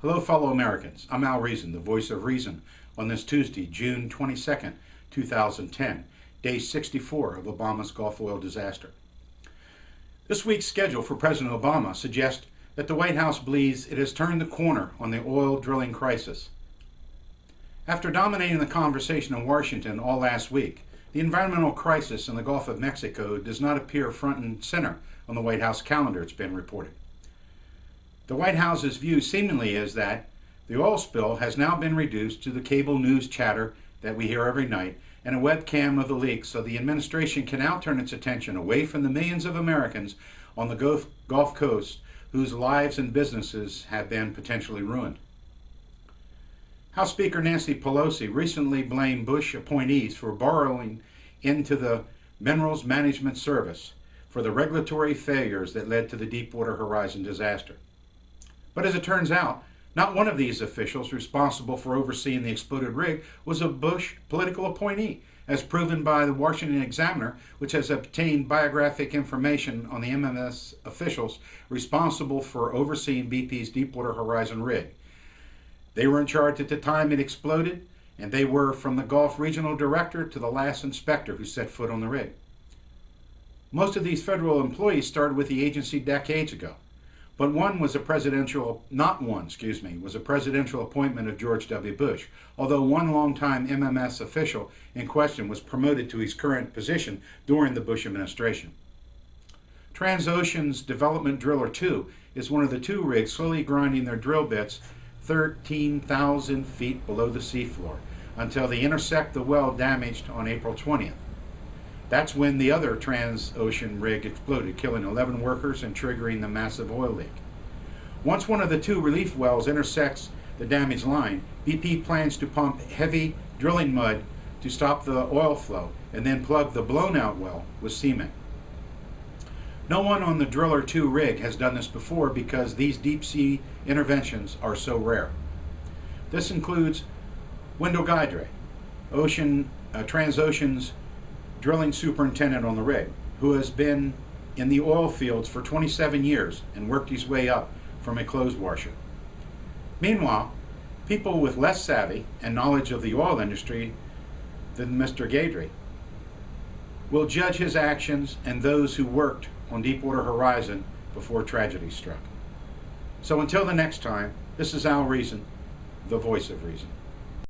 Hello, fellow Americans. I'm Al Reason, the voice of reason, on this Tuesday, June 22nd, 2010, day 64 of Obama's Gulf oil disaster. This week's schedule for President Obama suggests that the White House believes it has turned the corner on the oil drilling crisis. After dominating the conversation in Washington all last week, the environmental crisis in the Gulf of Mexico does not appear front and center on the White House calendar, it's been reported. The White House's view seemingly is that the oil spill has now been reduced to the cable news chatter that we hear every night and a webcam of the leak, so the administration can now turn its attention away from the millions of Americans on the Gulf Coast whose lives and businesses have been potentially ruined. House Speaker Nancy Pelosi recently blamed Bush appointees for borrowing into the Minerals Management Service for the regulatory failures that led to the Deepwater Horizon disaster. But as it turns out, not one of these officials responsible for overseeing the exploded rig was a Bush political appointee, as proven by the Washington Examiner, which has obtained biographic information on the MMS officials responsible for overseeing BP's Deepwater Horizon rig. They were in charge at the time it exploded, and they were from the Gulf Regional Director to the last inspector who set foot on the rig. Most of these federal employees started with the agency decades ago. But was a presidential appointment of George W. Bush, although one longtime MMS official in question was promoted to his current position during the Bush administration. Transocean's Development Driller II is one of the two rigs slowly grinding their drill bits 13,000 feet below the seafloor until they intersect the well damaged on April 20th. That's when the other Transocean rig exploded, killing 11 workers and triggering the massive oil leak. Once one of the two relief wells intersects the damaged line, BP plans to pump heavy drilling mud to stop the oil flow and then plug the blown-out well with cement. No one on the Driller II rig has done this before because these deep-sea interventions are so rare. This includes Wendell Guidry, Transocean's drilling superintendent on the rig, who has been in the oil fields for 27 years and worked his way up from a clothes washer. Meanwhile, people with less savvy and knowledge of the oil industry than Mr. Guidry will judge his actions and those who worked on Deepwater Horizon before tragedy struck. So until the next time, this is Al Reason, the voice of reason.